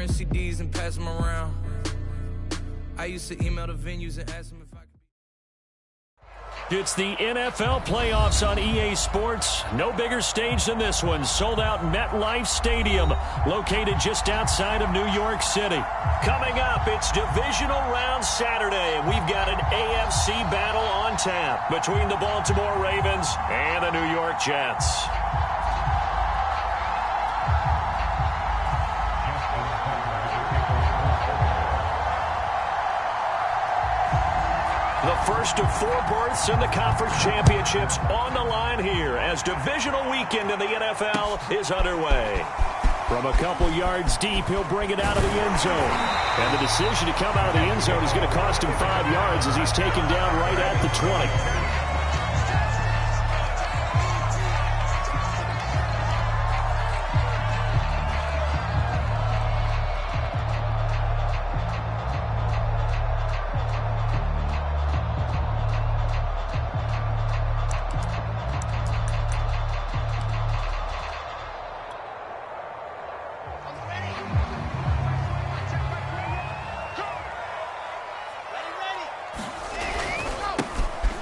print CDs and pass them around. I used to email the venues and ask them if I could. It's the NFL playoffs on EA Sports. No bigger stage than this one. Sold out MetLife Stadium, located just outside of New York City. Coming up, it's Divisional Round Saturday, and we've got an AFC battle on tap between the Baltimore Ravens and the New York Jets. The first of 4 berths in the conference championships on the line here as divisional weekend in the NFL is underway. From a couple yards deep, he'll bring it out of the end zone. And the decision to come out of the end zone is going to cost him 5 yards as he's taken down right at the 20.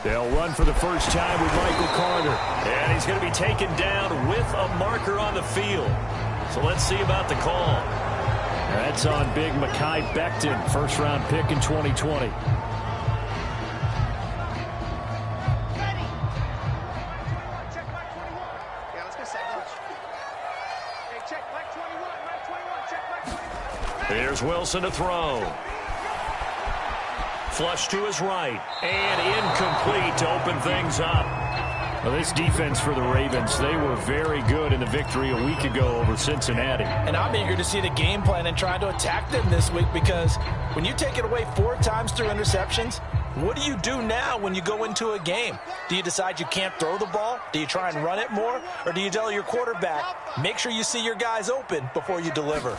They'll run for the first time with Michael Carter. And he's going to be taken down with a marker on the field. So let's see about the call. That's on big Mekhi Becton, first-round pick in 2020. Here's Wilson to throw. Flush to his right, and incomplete to open things up. Well, this defense for the Ravens, they were very good in the victory a week ago over Cincinnati. And I'm eager to see the game plan and trying to attack them this week, because when you take it away 4 times through interceptions, what do you do now when you go into a game? Do you decide you can't throw the ball? Do you try and run it more? Or do you tell your quarterback, make sure you see your guys open before you deliver?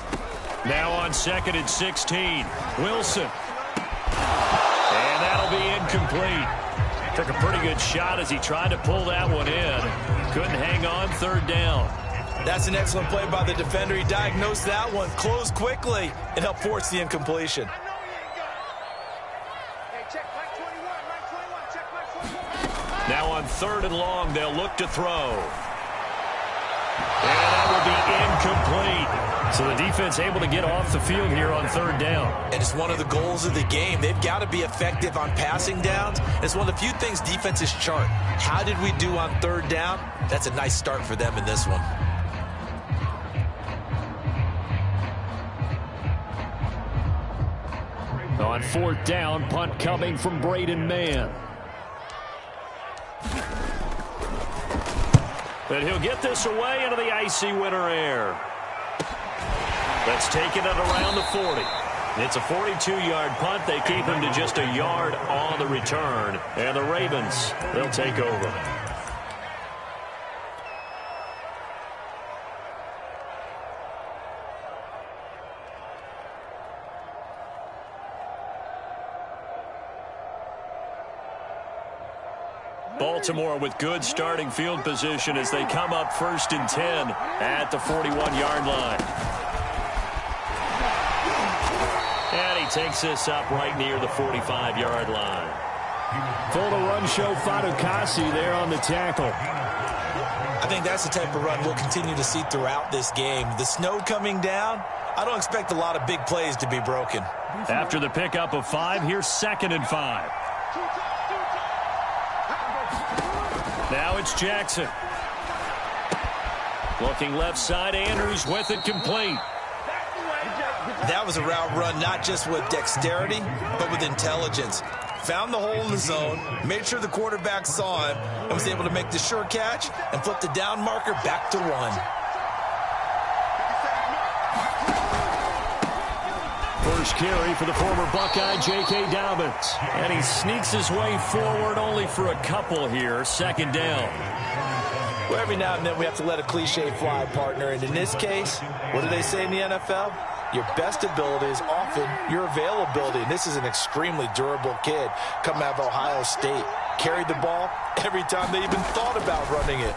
Now on 2nd and 16, Wilson. And that'll be incomplete. Took a pretty good shot as he tried to pull that one in. Couldn't hang on, 3rd down. That's an excellent play by the defender. He diagnosed that one, closed quickly, and helped force the incompletion. Now on 3rd and long, they'll look to throw. And that will be incomplete. So the defense able to get off the field here on 3rd down. And it's one of the goals of the game. They've got to be effective on passing downs. It's one of the few things defenses chart. How did we do on 3rd down? That's a nice start for them in this one. On 4th down, punt coming from Braden Mann. And he'll get this away into the icy winter air. That's taken it around the 40. It's a 42-yard punt. They keep him to just a yard on the return. And the Ravens, they'll take over. Baltimore with good starting field position as they come up 1st and 10 at the 41-yard line. And he takes this up right near the 45-yard line. Full to run show Fatukasi there on the tackle. I think that's the type of run we'll continue to see throughout this game. The snow coming down, I don't expect a lot of big plays to be broken. After the pickup of 5, here's 2nd and 5. Now it's Jackson. Looking left side, Andrews with it complete. That was a route run not just with dexterity, but with intelligence. Found the hole in the zone, made sure the quarterback saw him, and was able to make the sure catch and flip the down marker back to 1. First carry for the former Buckeye, J.K. Dobbins. And he sneaks his way forward only for a couple here. 2nd down. Well, every now and then we have to let a cliche fly, partner. And in this case, what do they say in the NFL? Your best ability is often your availability. And this is an extremely durable kid coming out of Ohio State. Carried the ball every time they even thought about running it.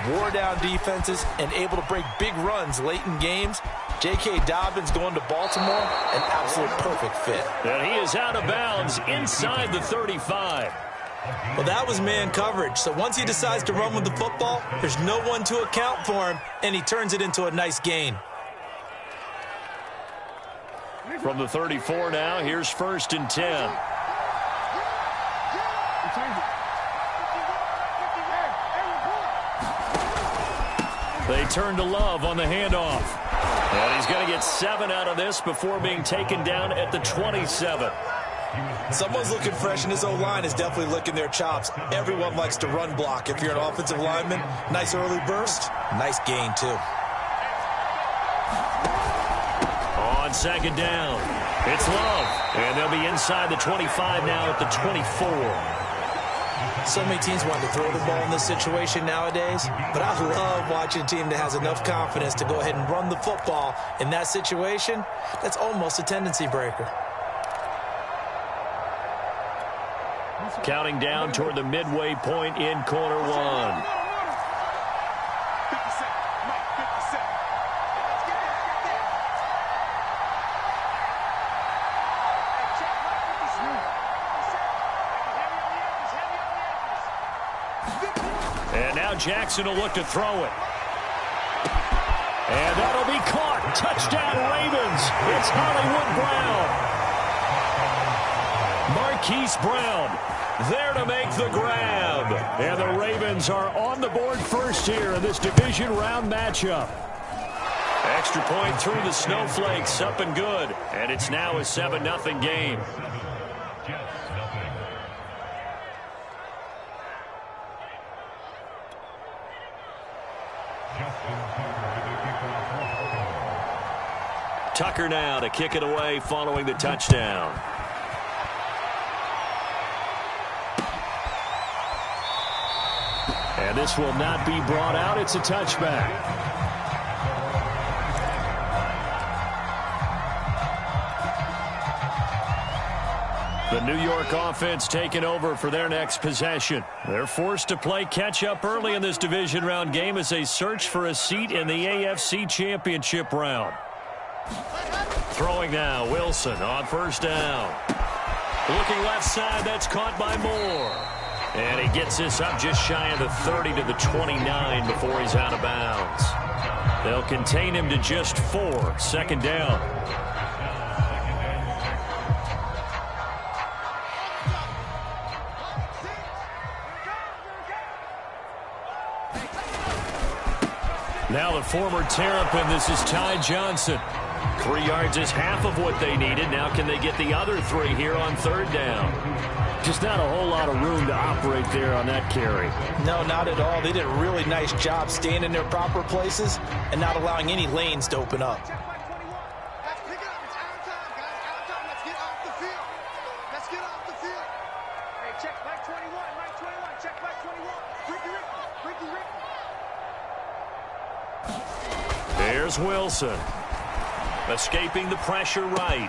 Wore down defenses and able to break big runs late in games. J.K. Dobbins going to Baltimore, an absolute perfect fit. And he is out of bounds inside the 35. Well, that was man coverage. So once he decides to run with the football, there's no one to account for him, and he turns it into a nice gain. From the 34 now, here's 1st and 10. They turn to Love on the handoff. And he's going to get 7 out of this before being taken down at the 27. Someone's looking fresh, and his O-line is definitely licking their chops. Everyone likes to run block. If you're an offensive lineman, nice early burst, nice gain too. On 2nd down, it's Love. And they'll be inside the 25 now at the 24. So many teams want to throw the ball in this situation nowadays, but I love watching a team that has enough confidence to go ahead and run the football. In that situation, that's almost a tendency breaker. Counting down toward the midway point in quarter 1. And now Jackson will look to throw it. And that'll be caught. Touchdown Ravens. It's Hollywood Brown. Marquise Brown there to make the grab. And the Ravens are on the board first here in this division round matchup. Extra point through the snowflakes, up and good. And it's now a 7-0 game. Tucker now to kick it away following the touchdown. And this will not be brought out. It's a touchback. The New York offense taking over for their next possession. They're forced to play catch-up early in this division round game as they search for a seat in the AFC Championship round. Throwing now, Wilson on 1st down. Looking left side, that's caught by Moore. And he gets this up just shy of the 30 to the 29 before he's out of bounds. They'll contain him to just 4, 2nd down. Now the former Terrapin, this is Ty Johnson. 3 yards is half of what they needed. Now can they get the other 3 here on 3rd down? Just not a whole lot of room to operate there on that carry. No, not at all. They did a really nice job staying in their proper places and not allowing any lanes to open up. There's Wilson. Escaping the pressure right.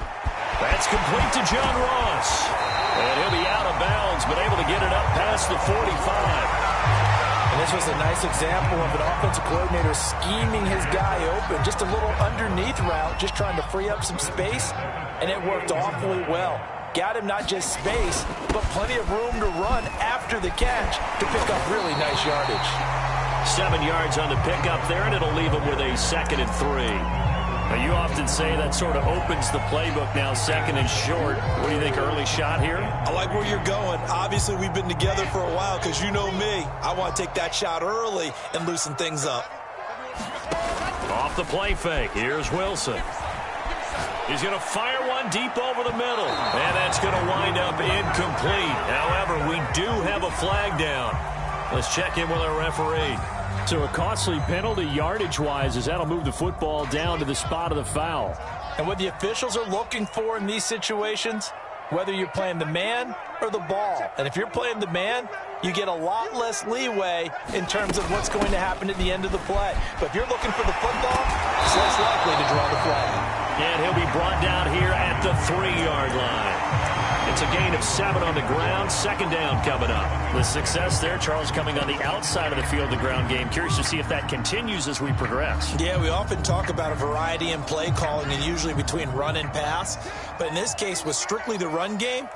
That's complete to John Ross. And he'll be out of bounds, but able to get it up past the 45. And this was a nice example of an offensive coordinator scheming his guy open. Just a little underneath route, just trying to free up some space, and it worked awfully well. Got him not just space, but plenty of room to run after the catch to pick up really nice yardage. 7 yards on the pickup there, and it'll leave him with a 2nd and 3. Now, you often say that sort of opens the playbook now, 2nd and short. What do you think, early shot here? I like where you're going. Obviously, we've been together for a while because you know me. I want to take that shot early and loosen things up. Off the play fake, here's Wilson. He's going to fire one deep over the middle, and that's going to wind up incomplete. However, we do have a flag down. Let's check in with our referee. So a costly penalty yardage-wise as that'll move the football down to the spot of the foul. And what the officials are looking for in these situations, whether you're playing the man or the ball. And if you're playing the man, you get a lot less leeway in terms of what's going to happen at the end of the play. But if you're looking for the football, it's less likely to draw the flag. And he'll be brought down here at the 3-yard line. And That's a gain of 7 on the ground. Second down coming up. The success there, Charles, coming on the outside of the field, the ground game. Curious to see if that continues as we progress. Yeah, we often talk about a variety in play calling and usually between run and pass. But in this case, with strictly the run game,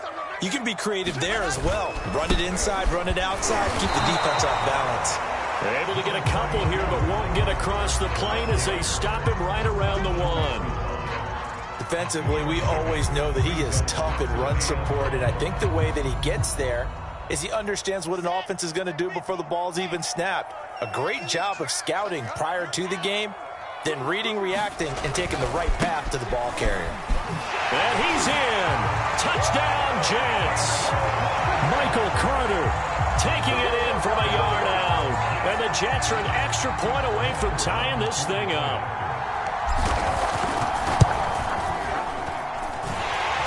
you can be creative there as well. Run it inside, run it outside, keep the defense off balance. They're able to get a couple here, but won't get across the plane as they stop him right around the 1. Defensively, we always know that he is tough in run support, and I think the way that he gets there is he understands what an offense is going to do before the ball's even snapped. A great job of scouting prior to the game, then reading, reacting, and taking the right path to the ball carrier. And he's in. Touchdown, Jets. Michael Carter taking it in from a yard out. And the Jets are an extra point away from tying this thing up.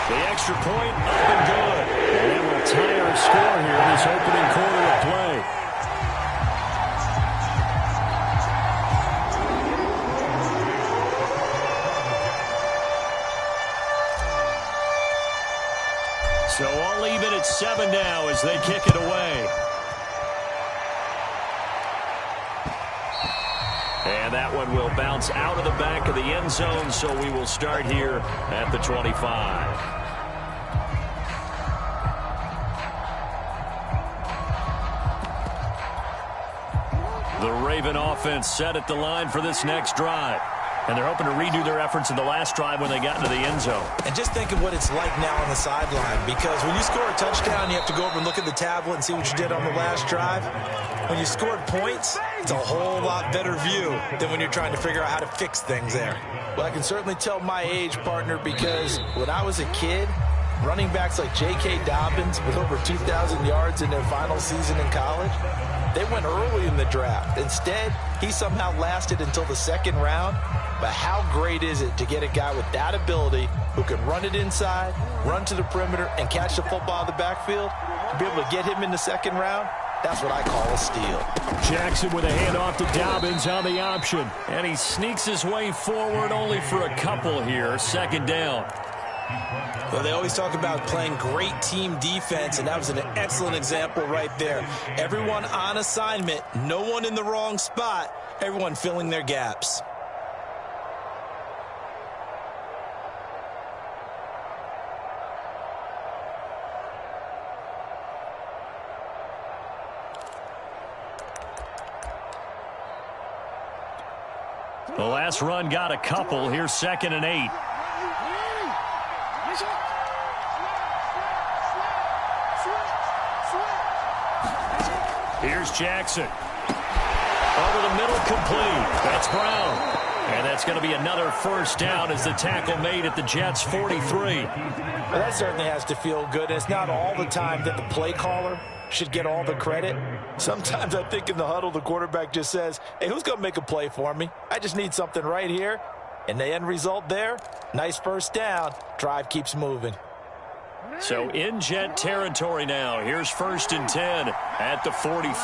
The extra point up and good. And it will tie our score here in this opening quarter of play. So all even at 7 now as they kick it away. And that one will bounce out of the back of the end zone, so we will start here at the 25. The Raven offense set at the line for this next drive. And they're hoping to redo their efforts in the last drive when they got into the end zone. And just think of what it's like now on the sideline, because when you score a touchdown, you have to go over and look at the tablet and see what you did on the last drive. When you scored points, it's a whole lot better view than when you're trying to figure out how to fix things there. Well, I can certainly tell my age, partner, because when I was a kid, running backs like J.K. Dobbins with over 2,000 yards in their final season in college, they went early in the draft. Instead, he somehow lasted until the second round. But how great is it to get a guy with that ability who can run it inside, run to the perimeter, and catch the football in the backfield? To be able to get him in the second round, that's what I call a steal. Jackson with a handoff to Dobbins on the option. And he sneaks his way forward only for a couple here. Second down. Well, they always talk about playing great team defense, and that was an excellent example right there. Everyone on assignment, no one in the wrong spot, everyone filling their gaps. The last run got a couple. Here's 2nd and 8. Here's Jackson. Over the middle, complete. That's Brown. And that's going to be another first down as the tackle made at the Jets' 43. Well, that certainly has to feel good. It's not all the time that the play caller should get all the credit. Sometimes I think in the huddle, the quarterback just says, hey, who's going to make a play for me? I just need something right here. And the end result there, nice first down. Drive keeps moving. So in Jet territory now. Here's 1st and 10 at the 43.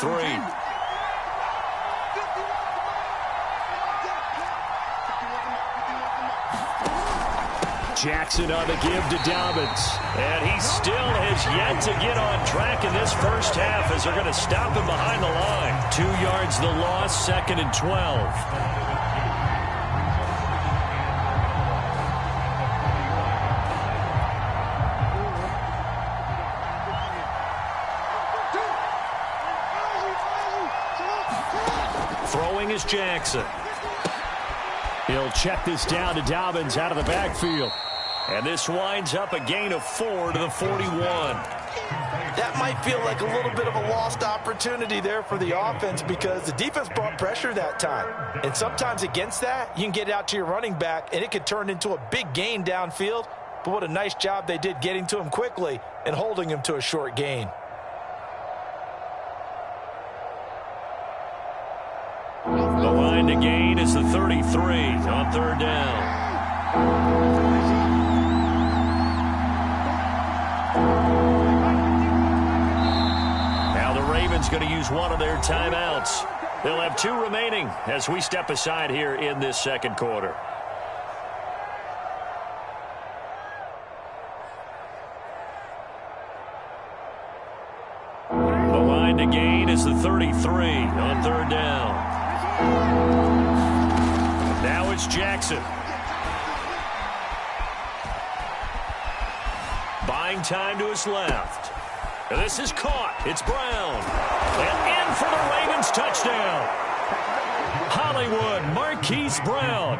Jackson on the give to Dobbins. And he still has yet to get on track in this first half as they're going to stop him behind the line. 2 yards the loss, 2nd and 12. Throwing is Jackson. He'll check this down to Dobbins out of the backfield. And this winds up a gain of 4 to the 41. That might feel like a little bit of a lost opportunity there for the offense because the defense brought pressure that time. And sometimes against that, you can get out to your running back, and it could turn into a big gain downfield. But what a nice job they did getting to him quickly and holding him to a short gain. The line to gain is the 33 on 3rd down. Now the Ravens going to use one of their timeouts. They'll have 2 remaining as we step aside here in this second quarter. is the 33 on third down. Now it's Jackson. Buying time to his left. And this is caught. It's Brown. And in for the Ravens touchdown. Hollywood Marquise Brown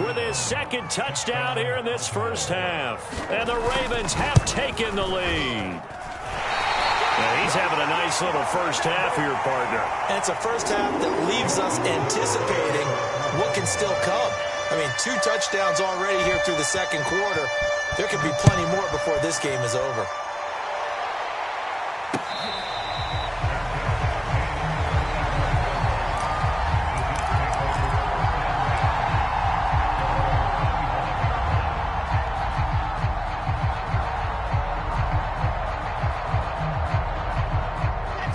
with his second touchdown here in this first half. And the Ravens have taken the lead. And he's having a nice little first half here, partner. And it's a first half that leaves us anticipating what can still come. I mean, 2 touchdowns already here through the second quarter. There could be plenty more before this game is over.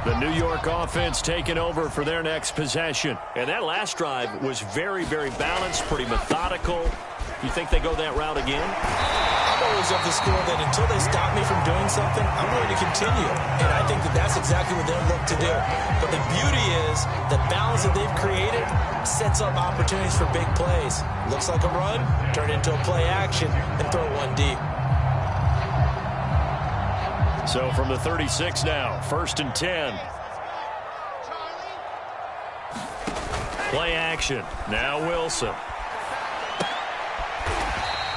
The New York offense taking over for their next possession. And that last drive was very, very balanced, pretty methodical. You think they go that route again? I'm always of the school that until they stop me from doing something, I'm going to continue. And I think that that's exactly what they'll look to do. But the beauty is the balance that they've created sets up opportunities for big plays. Looks like a run, turn into a play action, and throw one deep. So from the 36 now, 1st and 10. Play action. Now Wilson.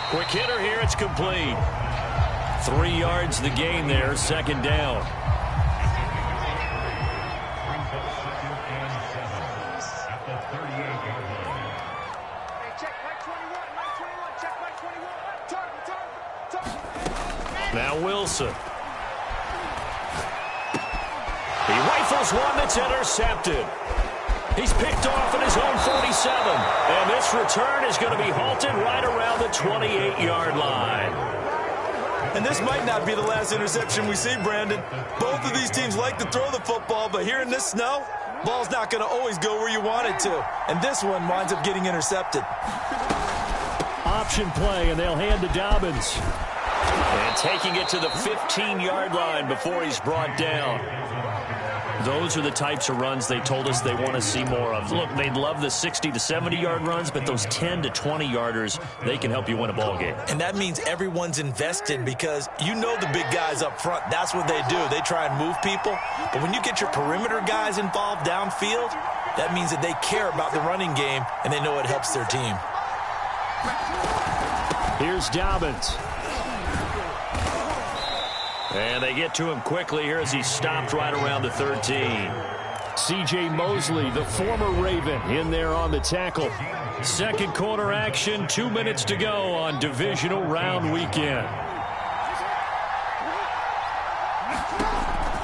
Quick hitter here. It's complete. 3 yards the gain there. 2nd down. Now Wilson. He rifles one that's intercepted. He's picked off at his own 47. And this return is going to be halted right around the 28-yard line. And this might not be the last interception we see, Brandon. Both of these teams like to throw the football, but here in this snow, ball's not going to always go where you want it to. And this one winds up getting intercepted. Option play, and they'll hand to Dobbins. And taking it to the 15-yard line before he's brought down. Those are the types of runs they told us they want to see more of. Look, they'd love the 60 to 70-yard runs, but those 10 to 20-yarders, they can help you win a ball game. And that means everyone's invested because you know the big guys up front, that's what they do. They try and move people. But when you get your perimeter guys involved downfield, that means that they care about the running game and they know it helps their team. Here's Dobbins. And they get to him quickly here as he stopped right around the 13. C.J. Mosley, the former Raven, in there on the tackle. Second quarter action, 2 minutes to go on divisional round weekend.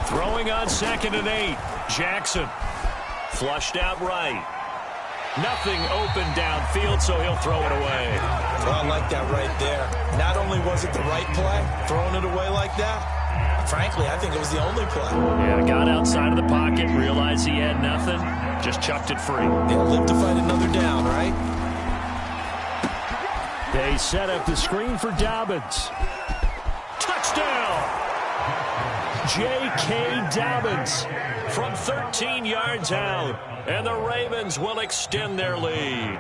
Throwing on 2nd and 8. Jackson. Flushed out right. Nothing open downfield, so he'll throw it away. Well, I like that right there. Not only was it the right play, throwing it away like that, frankly, I think it was the only play. Yeah, got outside of the pocket, realized he had nothing, just chucked it free. They'll live to fight another down, right? They set up the screen for Dobbins. Touchdown! J.K. Dobbins from 13 yards out. And the Ravens will extend their lead.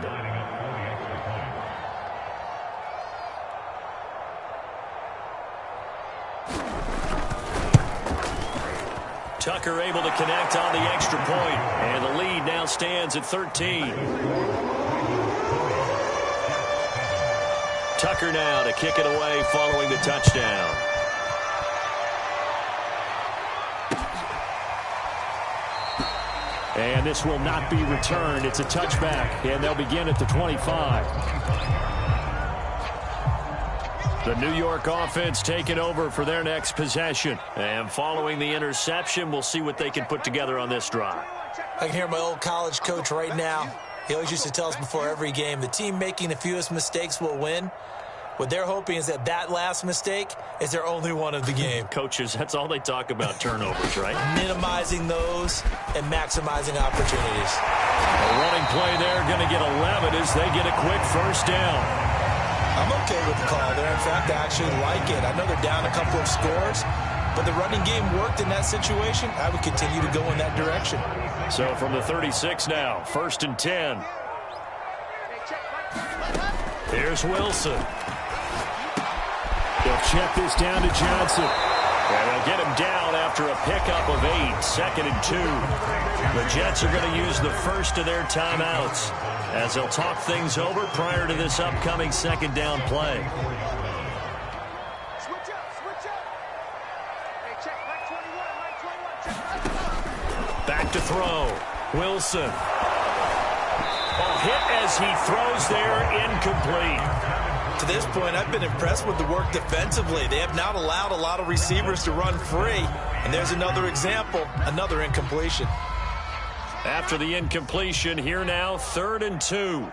Tucker able to connect on the extra point. And the lead now stands at 13. Tucker now to kick it away following the touchdown. And this will not be returned. It's a touchback, and they'll begin at the 25. The New York offense taking over for their next possession. And following the interception, we'll see what they can put together on this drive. I can hear my old college coach right now. He always used to tell us before every game, the team making the fewest mistakes will win. What they're hoping is that that last mistake is their only one of the game. Coaches, that's all they talk about, turnovers, right? Minimizing those and maximizing opportunities. A running play there, going to get 11 as they get a quick first down. I'm okay with the call there. In fact, I actually like it. I know they're down a couple of scores, but the running game worked in that situation, I would continue to go in that direction. So from the 36 now, 1st and 10. Here's Wilson. They'll check this down to Johnson. And they'll get him down after a pickup of 8, 2nd and 2. The Jets are going to use the first of their timeouts as they'll talk things over prior to this upcoming 2nd down play. Back to throw. Wilson. Hit as he throws there, incomplete. To this point, I've been impressed with the work defensively. They have not allowed a lot of receivers to run free. And there's another example, another incompletion. After the incompletion, here now, 3rd and 2.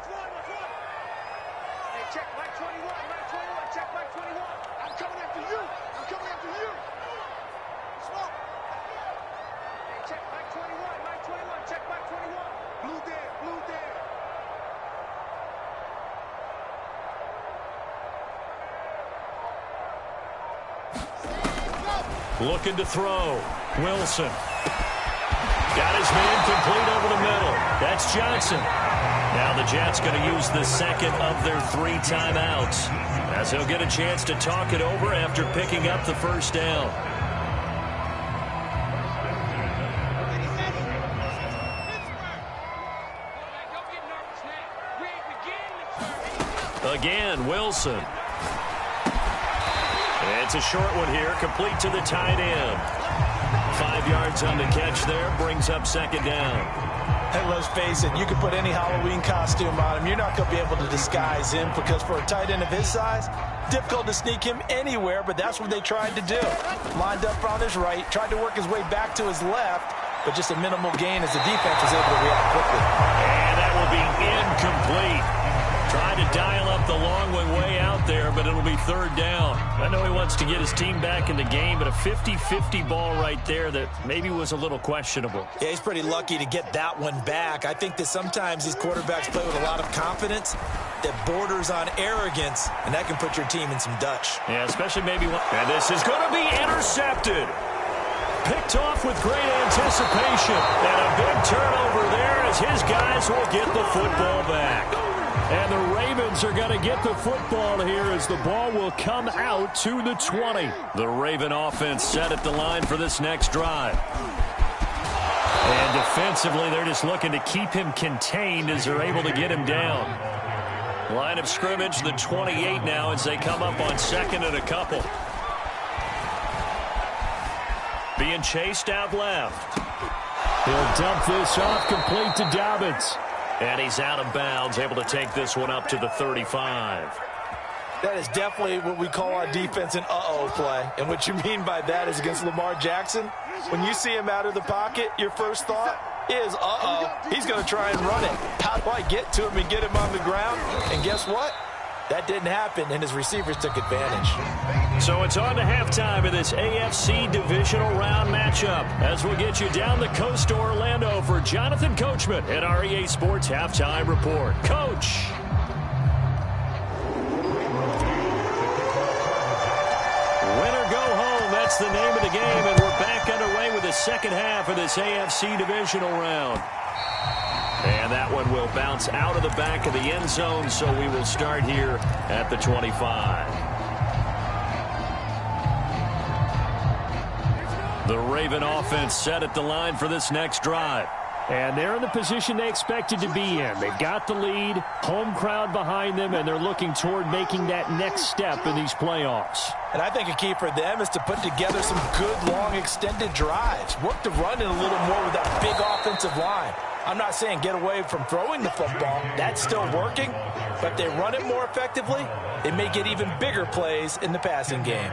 Looking to throw. Wilson. Got his man complete over the middle. That's Johnson. Now the Jets going to use the second of their 3 timeouts as he'll get a chance to talk it over after picking up the first down. Again, Wilson. It's a short one here, complete to the tight end. 5 yards on the catch there, brings up 2nd down. Hey, let's face it, you can put any Halloween costume on him. You're not going to be able to disguise him because for a tight end of his size, difficult to sneak him anywhere, but that's what they tried to do. Lined up on his right, tried to work his way back to his left, but just a minimal gain as the defense was able to react quickly. And that will be incomplete. Trying to dial up the long one way out there, but it'll be 3rd down. I know he wants to get his team back in the game, but a 50-50 ball right there that maybe was a little questionable. Yeah, he's pretty lucky to get that one back. I think that sometimes these quarterbacks play with a lot of confidence that borders on arrogance, and that can put your team in some Dutch. Yeah, especially maybe one. And this is going to be intercepted. Picked off with great anticipation. And a big turnover there as his guys will get the football back. And the Ravens are going to get the football here as the ball will come out to the 20. The Raven offense set at the line for this next drive. And defensively, they're just looking to keep him contained as they're able to get him down. Line of scrimmage, the 28 now as they come up on 2nd and a couple. Being chased out left. He'll dump this off complete to Dobbins. And he's out of bounds, able to take this one up to the 35. That is definitely what we call our defense an uh-oh play. And what you mean by that is against Lamar Jackson, when you see him out of the pocket, your first thought is, uh-oh, he's going to try and run it. How do I get to him and get him on the ground? And guess what? That didn't happen, and his receivers took advantage. So it's on to halftime of this AFC divisional round matchup as we'll get you down the coast to Orlando for Jonathan Coachman at our EA Sports Halftime Report. Coach. Win or go home, that's the name of the game, and we're back underway with the second half of this AFC divisional round. And that one will bounce out of the back of the end zone, so we will start here at the 25. The Raven offense set at the line for this next drive. And they're in the position they expected to be in. They've got the lead, home crowd behind them, and they're looking toward making that next step in these playoffs. And I think a key for them is to put together some good, long, extended drives. Work to run it a little more with that big offensive line. I'm not saying get away from throwing the football. That's still working. But if they run it more effectively, they may get even bigger plays in the passing game.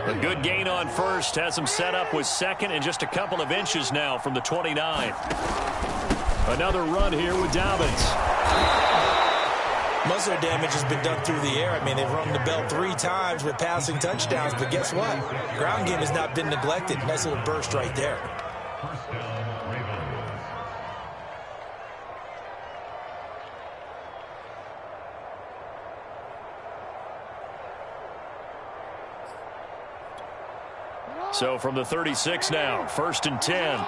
A good gain on first has them set up with 2nd and just a couple of inches now from the 29. Another run here with Dobbins. Most of their damage has been done through the air. I mean, they've rung the bell 3 times with passing touchdowns, but guess what? Ground game has not been neglected. Nice little burst right there. So from the 36 now, 1st and 10.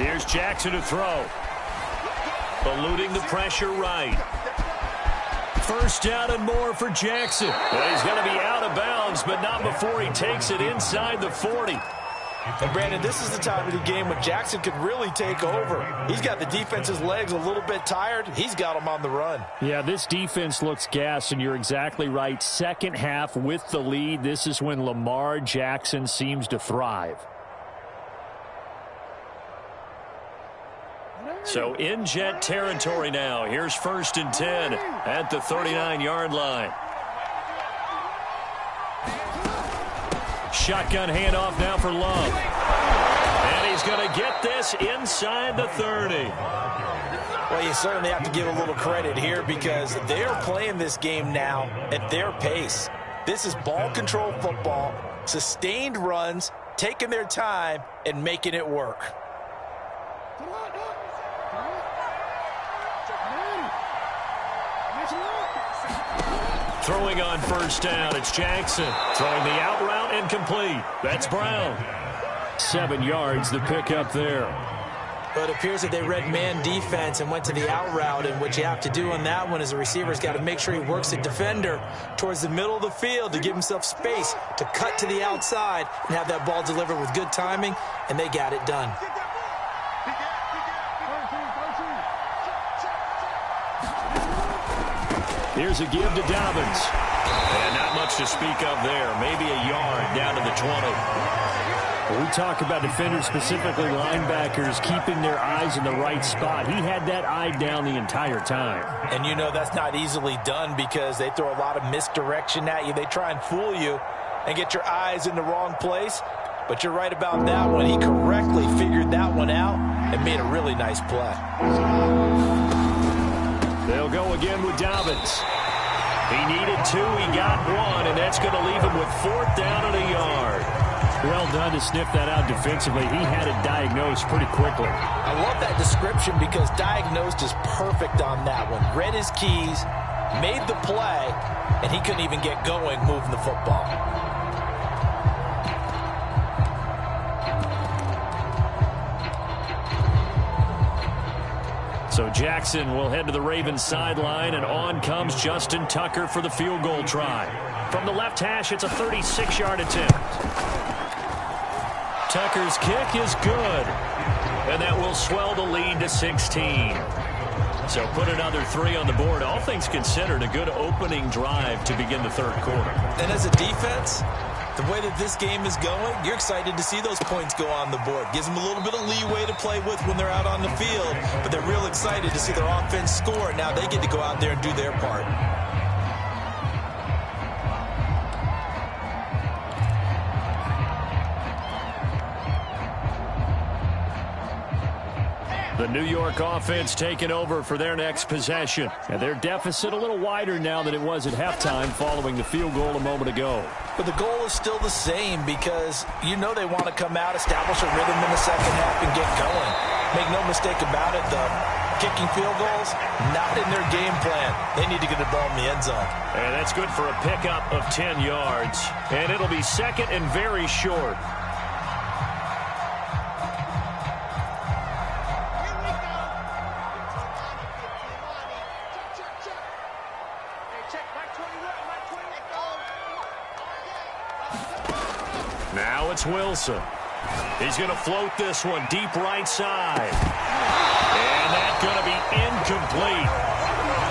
Here's Jackson to throw. Eluding the pressure right. 1st down and more for Jackson. Well, he's going to be out of bounds, but not before he takes it inside the 40. And Brandon, this is the time of the game when Jackson could really take over. He's got the defense's legs a little bit tired. He's got them on the run. Yeah, this defense looks gassed, and you're exactly right. Second half with the lead, this is when Lamar Jackson seems to thrive. So in Jet territory now. Here's 1st and 10 at the 39-yard line. Shotgun handoff now for Love. And he's going to get this inside the 30. Well, you certainly have to give a little credit here because they're playing this game now at their pace. This is ball control football, sustained runs, taking their time, and making it work. Throwing on 1st down, it's Jackson. Throwing the out route incomplete. That's Brown. 7 yards, the pickup there. But it appears that they read man defense and went to the out route, and what you have to do on that one is the receiver's got to make sure he works the defender towards the middle of the field to give himself space to cut to the outside and have that ball delivered with good timing, and they got it done. Here's a give to Dobbins. And not much to speak of there. Maybe a yard down to the 20. Well, we talk about defenders, specifically linebackers, keeping their eyes in the right spot. He had that eye down the entire time. And you know that's not easily done because they throw a lot of misdirection at you. They try and fool you and get your eyes in the wrong place. But you're right about that one. He correctly figured that one out and made a really nice play. They'll go again with Dobbins. He needed 2, he got 1, and that's going to leave him with 4th down and a yard. Well done to sniff that out defensively. He had it diagnosed pretty quickly. I love that description because diagnosed is perfect on that one. Read his keys, made the play, and he couldn't even get going moving the football. So Jackson will head to the Ravens sideline, and on comes Justin Tucker for the field goal try. From the left hash, it's a 36-yard attempt. Tucker's kick is good, and that will swell the lead to 16. So put another 3 on the board. All things considered, a good opening drive to begin the 3rd quarter. And as a defense, the way that this game is going, you're excited to see those points go on the board. Gives them a little bit of leeway to play with when they're out on the field, but they're real excited to see their offense score. Now they get to go out there and do their part. The New York offense taking over for their next possession. And their deficit a little wider now than it was at halftime following the field goal a moment ago. But the goal is still the same because you know they want to come out, establish a rhythm in the second half, and get going. Make no mistake about it, the kicking field goals, not in their game plan. They need to get the ball in the end zone. And that's good for a pickup of 10 yards. And it'll be 2nd and very short. Now it's Wilson. He's going to float this one deep right side. And that's going to be incomplete.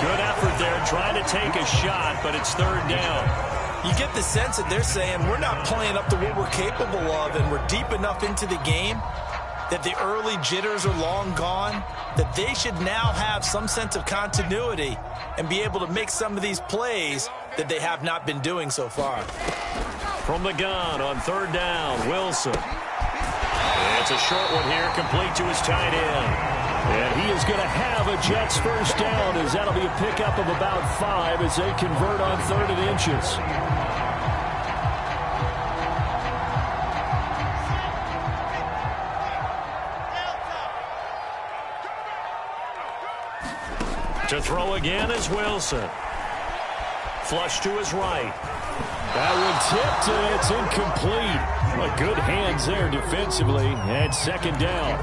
Good effort there trying to take a shot, but it's 3rd down. You get the sense that they're saying we're not playing up to what we're capable of, and we're deep enough into the game that the early jitters are long gone, that they should now have some sense of continuity and be able to make some of these plays that they have not been doing so far. From the gun on 3rd down, Wilson. It's a short one here, complete to his tight end. And he is going to have a Jets 1st down, as that'll be a pickup of about 5 as they convert on 3rd and inches. To throw again is Wilson. flush to his right. That one tipped, and it's incomplete. But good hands there defensively, and second down.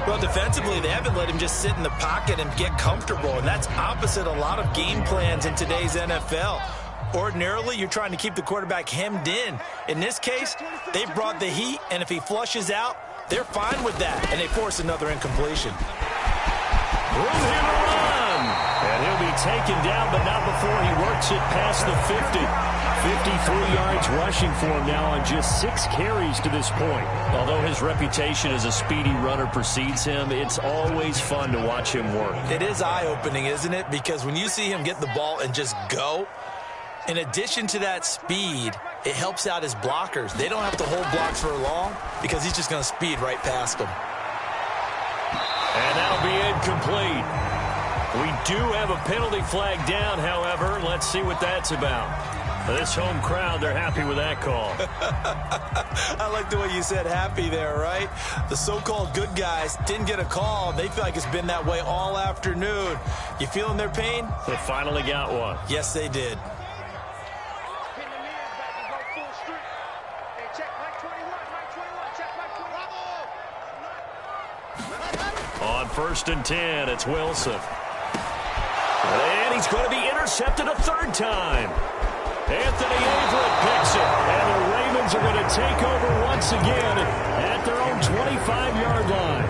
Well, defensively, they haven't let him just sit in the pocket and get comfortable, and that's opposite a lot of game plans in today's NFL. Ordinarily, you're trying to keep the quarterback hemmed in. In this case, they brought the heat, and if he flushes out, they're fine with that, and they force another incompletion. Room here to run. And he'll be taken down, but not before he works it past the 50. 53 yards rushing for him now on just 6 carries to this point. Although his reputation as a speedy runner precedes him, it's always fun to watch him work. It is eye-opening, isn't it? Because when you see him get the ball and just go, in addition to that speed, it helps out his blockers. They don't have to hold blocks for long because he's just going to speed right past them. And that'll be incomplete. We do have a penalty flag down, however. Let's see what that's about. This home crowd, they're happy with that call. I like the way you said happy there, right? The so-called good guys didn't get a call. They feel like it's been that way all afternoon. You feeling their pain? They finally got one. Yes, they did. On 1st and 10, it's Wilson. And he's going to be intercepted a third time. Anthony Averett picks it, and the Ravens are going to take over once again at their own 25-yard line.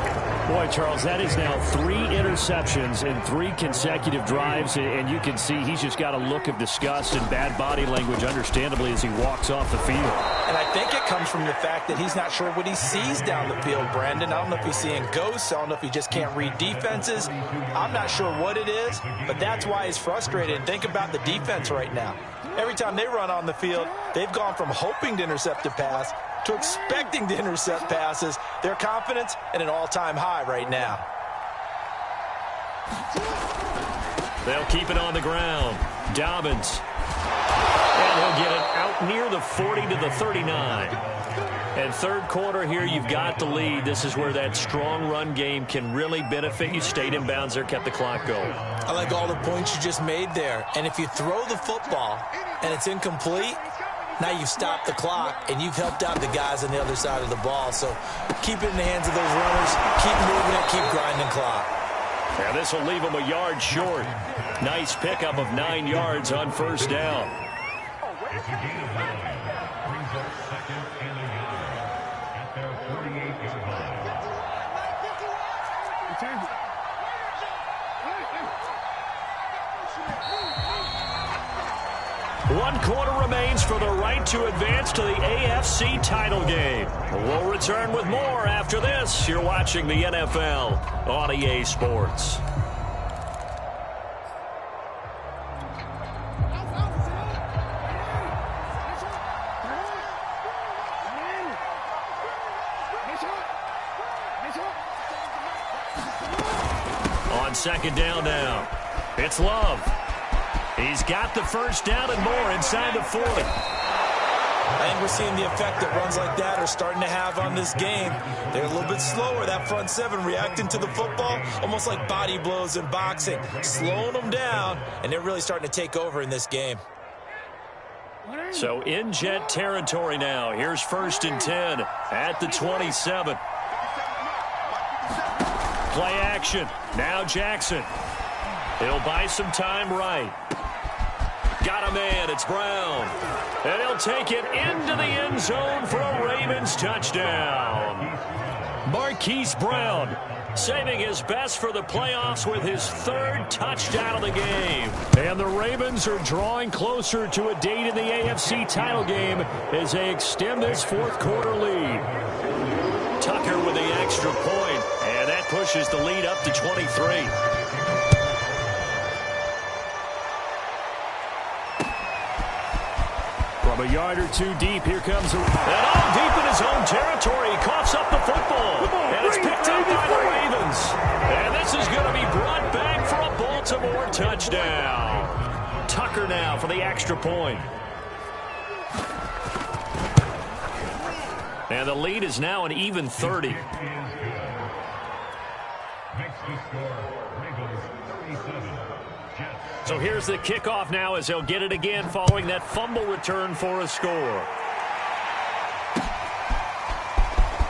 Boy, Charles, that is now 3 interceptions in 3 consecutive drives, and you can see he's just got a look of disgust and bad body language, understandably, as he walks off the field. And I think it comes from the fact that he's not sure what he sees down the field, Brandon. I don't know if he's seeing ghosts. I don't know if he just can't read defenses. I'm not sure what it is, but that's why he's frustrated. Think about the defense right now. Every time they run on the field, they've gone from hoping to intercept a pass to expecting to intercept passes. Their confidence at an all-time high right now. They'll keep it on the ground. Dobbins. And he'll get it out near the 40 to the 39. And third quarter here, you've got the lead. This is where that strong run game can really benefit you. Stayed in bounds there, kept the clock going. I like all the points you just made there. And if you throw the football and it's incomplete, now you've stopped the clock and you've helped out the guys on the other side of the ball. So keep it in the hands of those runners. Keep moving it. Keep grinding clock. And this will leave them a yard short. Nice pickup of 9 yards on first down. One quarter remains for the right to advance to the AFC title game. We'll return with more after this. You're watching the NFL on EA Sports. On second down now, it's Love. He's got the first down and more inside the 40. I think we're seeing the effect that runs like that are starting to have on this game. They're a little bit slower, that front seven, reacting to the football, almost like body blows in boxing, slowing them down, and they're really starting to take over in this game. So in Jet territory now. Here's 1st and 10 at the 27. Play action. Now Jackson. He'll buy some time right. Got a man. It's Brown. And he'll take it into the end zone for a Ravens touchdown. Marquise Brown saving his best for the playoffs with his 3rd touchdown of the game. And the Ravens are drawing closer to a date in the AFC title game as they extend this 4th quarter lead. Tucker with the extra point, and that pushes the lead up to 23. From a yard or two deep, here comes and all deep in his own territory. He coughs up the football, and it's picked up by the Ravens. And this is going to be brought back for a Baltimore touchdown. Tucker now for the extra point. And the lead is now an even 30. Next to score, Ravens 37, So here's the kickoff now as they'll get it again following that fumble return for a score.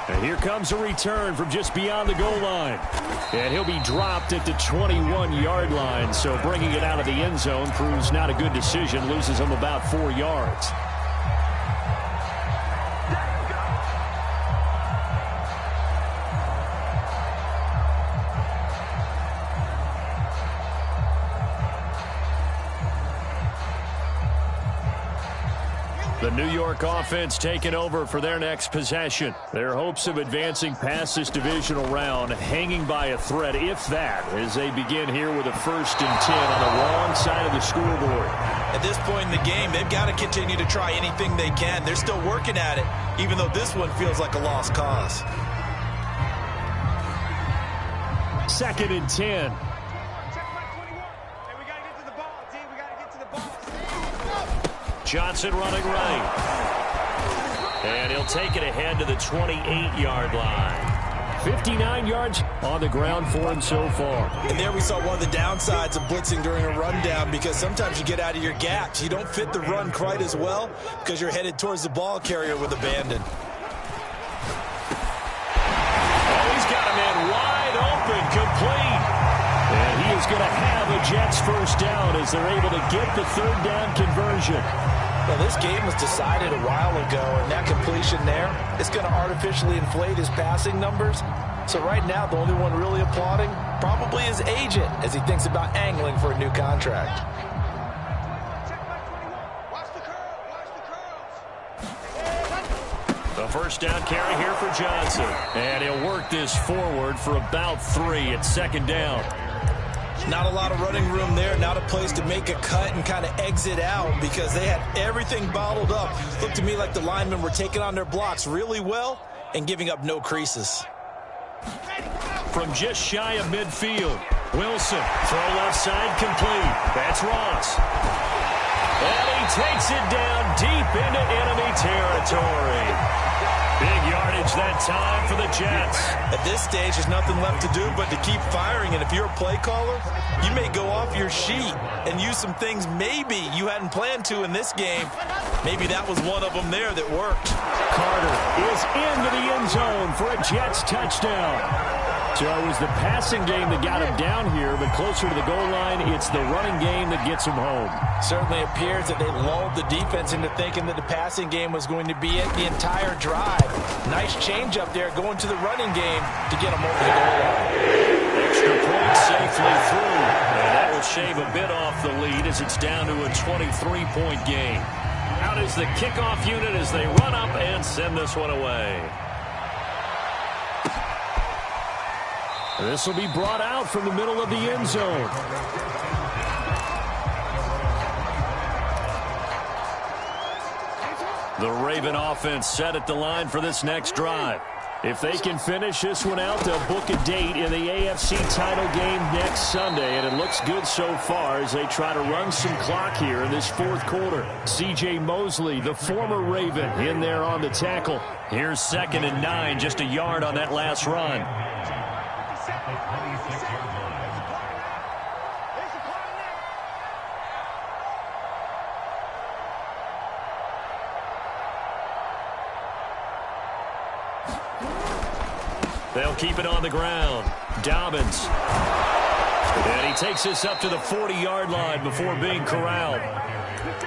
And here comes a return from just beyond the goal line. And he'll be dropped at the 21-yard line. So bringing it out of the end zone proves not a good decision. Loses him about 4 yards. The New York offense taking over for their next possession. Their hopes of advancing past this divisional round hanging by a thread, if that, as they begin here with a 1st and 10 on the wrong side of the scoreboard. At this point in the game, they've got to continue to try anything they can. They're still working at it, even though this one feels like a lost cause. 2nd and 10. Johnson running right. And he'll take it ahead to the 28-yard line. 59 yards on the ground for him so far. And there we saw one of the downsides of blitzing during a rundown, because sometimes you get out of your gaps. You don't fit the run quite as well because you're headed towards the ball carrier with abandon. Oh, he's got him in wide open, complete. And he is going to have a Jets 1st down as they're able to get the 3rd down conversion. Well, this game was decided a while ago, and that completion there is going to artificially inflate his passing numbers. So right now, the only one really applauding probably his agent as he thinks about angling for a new contract. The 1st down carry here for Johnson. And he'll work this forward for about 3 at 2nd down. Not a lot of running room there, not a place to make a cut and kind of exit out because they had everything bottled up. Looked to me like the linemen were taking on their blocks really well and giving up no creases. From just shy of midfield, Wilson, throw left side complete. That's Ross. And he takes it down deep into enemy territory. Big yardage that time for the Jets. At this stage, there's nothing left to do but to keep firing. And if you're a play caller, you may go off your sheet and use some things maybe you hadn't planned to in this game. Maybe that was one of them there that worked. Carter is into the end zone for a Jets touchdown. So it was the passing game that got him down here, but closer to the goal line, it's the running game that gets him home. Certainly appears that they lulled the defense into thinking that the passing game was going to be it the entire drive. Nice change up there going to the running game to get him over the goal line. Extra point safely through, and that will shave a bit off the lead as it's down to a 23-point game. Out is the kickoff unit as they run up and send this one away. This will be brought out from the middle of the end zone. The Raven offense set at the line for this next drive. If they can finish this one out, they'll book a date in the AFC title game next Sunday, and it looks good so far as they try to run some clock here in this 4th quarter. C.J. Mosley, the former Raven, in there on the tackle. Here's 2nd and 9, just a yard on that last run. They'll keep it on the ground. Dobbins. And he takes this up to the 40-yard line before being corralled.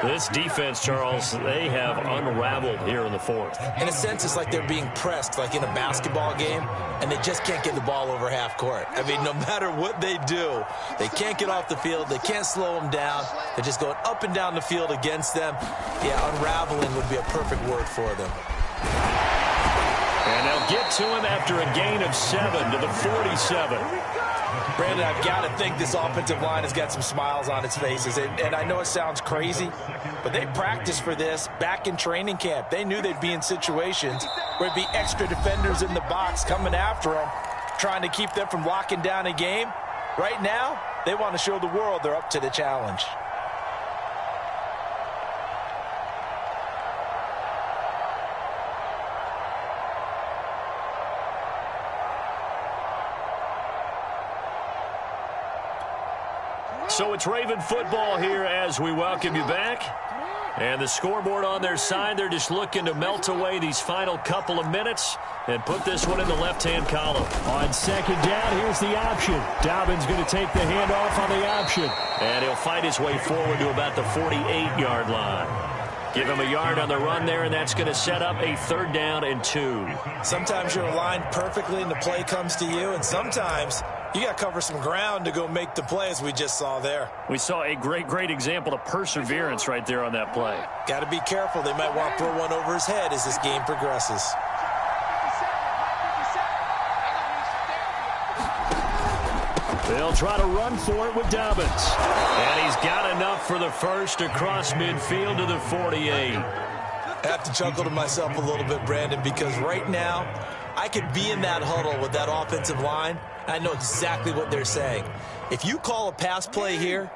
This defense, Charles, they have unraveled here in the 4th. In a sense, it's like they're being pressed, like in a basketball game, and they just can't get the ball over half court. I mean, no matter what they do, they can't get off the field. They can't slow them down. They're just going up and down the field against them. Yeah, unraveling would be a perfect word for them. And they'll get to him after a gain of 7 to the 47. Brandon, I've got to think this offensive line has got some smiles on its faces. And I know it sounds crazy, but they practiced for this back in training camp. They knew they'd be in situations where it'd be extra defenders in the box coming after them, trying to keep them from locking down a game. Right now, they want to show the world they're up to the challenge. So it's Raven football here as we welcome you back. And the scoreboard on their side, they're just looking to melt away these final couple of minutes and put this one in the left-hand column. On second down, here's the option. Dobbins going to take the handoff on the option. And he'll fight his way forward to about the 48-yard line. Give him a yard on the run there, and that's going to set up a 3rd down and 2. Sometimes you're aligned perfectly and the play comes to you, and sometimes you got to cover some ground to go make the play, as we just saw there. We saw a great example of perseverance right there on that play. Got to be careful. They might want to throw one over his head as this game progresses. They'll try to run for it with Dobbins. And he's got enough for the first across midfield to the 48. I have to chuckle to myself a little bit, Brandon, because right now I could be in that huddle with that offensive line. I know exactly what they're saying. If you call a pass play here,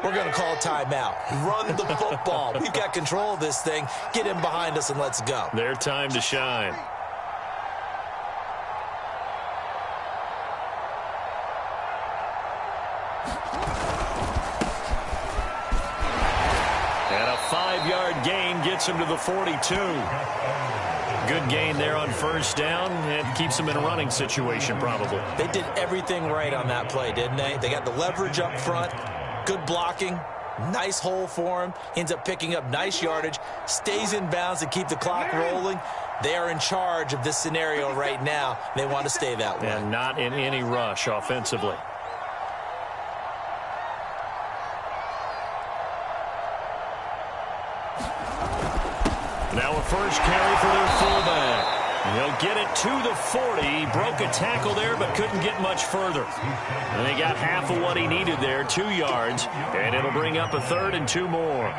we're going to call a timeout. Run the football. We've got control of this thing. Get in behind us and let's go. Their time to shine. And a 5-yard gain gets him to the 42. Good gain there on first down and keeps him in a running situation probably. They did everything right on that play, didn't they? They got the leverage up front, good blocking, nice hole for him, ends up picking up nice yardage, stays in bounds to keep the clock rolling. They are in charge of this scenario right now. They want to stay that way. And not in any rush offensively. Now a first carry for their fullback. He'll get it to the 40. He broke a tackle there but couldn't get much further. And they got half of what he needed there, 2 yards. And it'll bring up a 3rd and 2 more.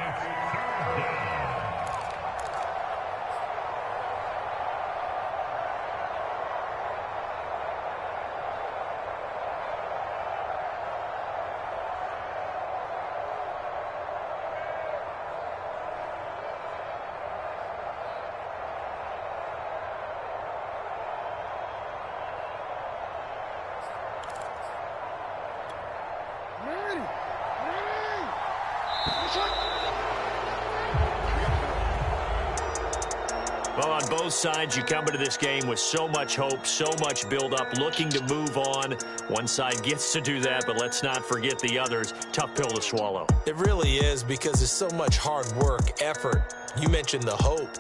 Well, on both sides, you come into this game with so much hope, so much build-up, looking to move on. One side gets to do that, but let's not forget the others. Tough pill to swallow. It really is, because there's so much hard work, effort. You mentioned the hope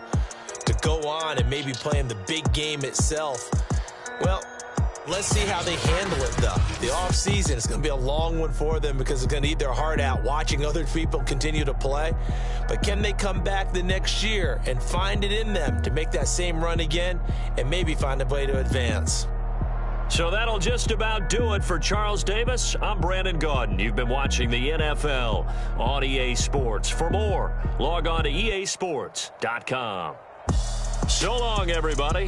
to go on and maybe play in the big game itself. Well, let's see how they handle it, though. The offseason is going to be a long one for them because they're going to eat their heart out watching other people continue to play. But can they come back the next year and find it in them to make that same run again and maybe find a way to advance? So that'll just about do it for Charles Davis. I'm Brandon Gaudin. You've been watching the NFL on EA Sports. For more, log on to easports.com. So long, everybody.